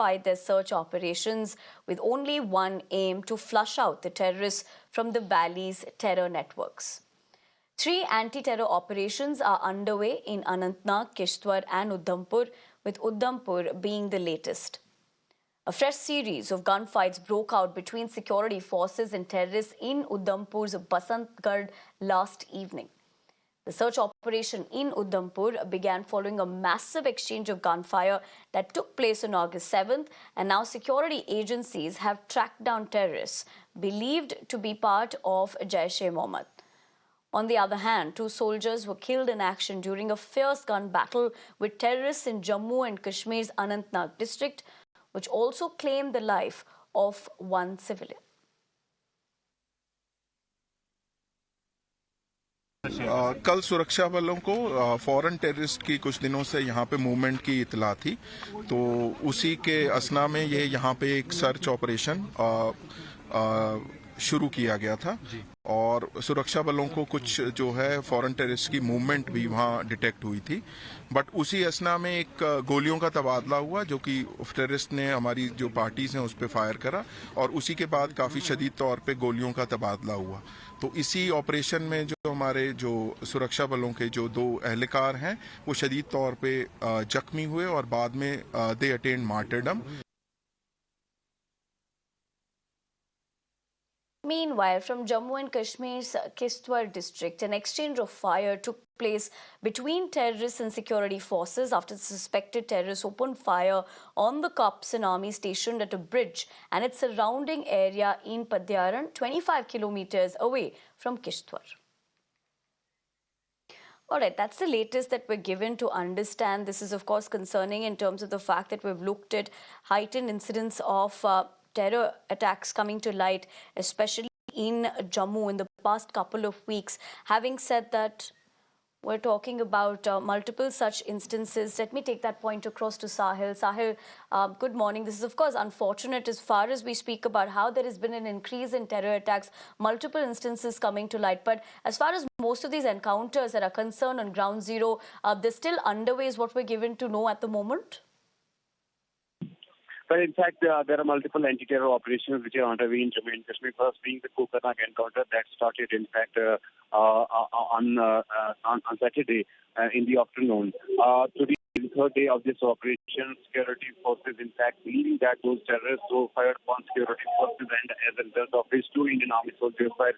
their search operations with only one aim: to flush out the terrorists from the valley's terror networks. 3 anti-terror operations are underway in Anantnag, Kishtwar and Udhampur, with Udhampur being the latest. A fresh series of gunfights broke out between security forces and terrorists in Udhampur's Basantgarh last evening. The search operation in Udhampur began following a massive exchange of gunfire that took place on August 7th, and now security agencies have tracked down terrorists believed to be part of Jaish-e-Mohammed. On the other hand, 2 soldiers were killed in action during a fierce gun battle with terrorists in Jammu and Kashmir's Anantnag district, which also claimed the life of 1 civilian. कल सुरक्षा बलों को foreign terrorist की कुछ दिनों से यहाँ पे मूवमेंट की इतला थी, तो उसी के असना में ये यहाँ पे एक सर्च ऑपरेशन शुरू किया गया था और सुरक्षा बलों को कुछ जो है फॉरेन टेररिस्ट की मूवमेंट भी वहाँ डिटेक्ट हुई थी। बट उसी असना में एक गोलियों का तबादला हुआ जो कि टेररिस्ट ने हमारी जो पार्टीज हैं उस पर फायर करा और उसी के बाद काफ़ी शदीद तौर पे गोलियों का तबादला हुआ। तो इसी ऑपरेशन में जो हमारे जो सुरक्षा बलों के जो 2 एहलकार हैं वो शदीद तौर पे जख्मी हुए और बाद में they attend martyrdom. Meanwhile, from Jammu and Kashmir's Kishtwar district, an exchange of fire took place between terrorists and security forces after the suspected terrorists opened fire on the cops and army stationed at a bridge and its surrounding area in Padyaran, 25 kilometers away from Kishtwar. All right, that's the latest that we're given to understand. This is, of course, concerning in terms of the fact that we've looked at heightened incidents of terror attacks coming to light, especially in Jammu in the past couple of weeks. Having said that, we're talking about multiple such instances. Let me take that point across to Sahil. Sahil, good morning. This is, of course, unfortunate as far as we speak about how there has been an increase in terror attacks, multiple instances coming to light. But as far as most of these encounters that are concerned on ground zero, they're still underway is what we're given to know at the moment? But in fact, there are multiple anti-terror operations which are underway in Jammu and Kashmir. First being the Kokarnak encounter that started, in fact, on Saturday in the afternoon. Today is the 3rd day of this operation. Security forces, in fact, believing that those terrorists who fired upon security forces and as a result of this, 2 Indian Army soldiers were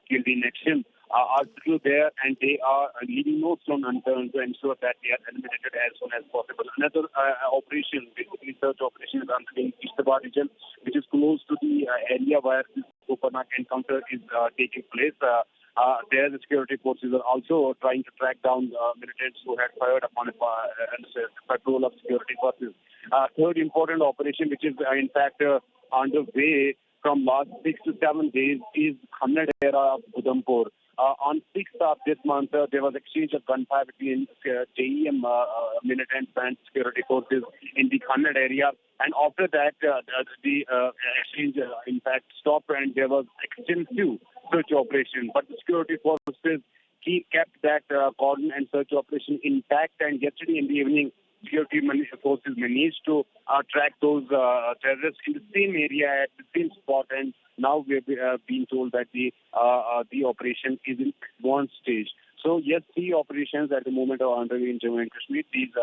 killed in action, are still there, and they are leaving no stone unturned to ensure that they are eliminated as soon as possible. Another operation, basically search operation, is underway in Kishtwar region, which is close to the area where this Kokarnak encounter is taking place. There, the security forces are also trying to track down militants who had fired upon a patrol of security forces. Third important operation, which is in fact underway from last 6 to 7 days, is Khanad area of Udhampur. On 6th of this month, there was exchange of gunfire between JEM militants and security forces in the Khanad area. And after that, the exchange, in fact, stopped and there was extensive search operation. But the security forces kept that cordon and search operation intact. And yesterday in the evening, security forces managed to track those terrorists in the same area at the same spot, and now we've been told that the operation is in advanced stage. So yes, 3 operations at the moment are underway in Jammu and Kashmir. These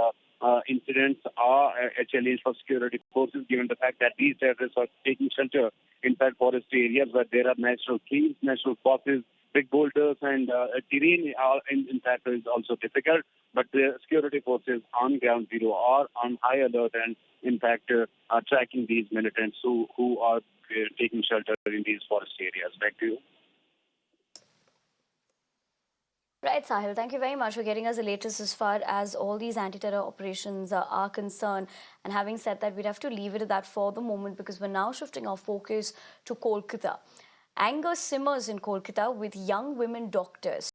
incidents are a challenge for security forces, given the fact that these terrorists are taking shelter inside forest areas where there are natural trees, natural fosses, big boulders, and terrain in fact is also difficult. But the security forces on ground zero are on high alert and in fact are tracking these militants who are taking shelter in these forest areas. Back to you. Right, Sahil, thank you very much for getting us the latest as far as all these anti-terror operations are concerned. And having said that, we'd have to leave it at that for the moment because we're now shifting our focus to Kolkata. Anger simmers in Kolkata with young women doctors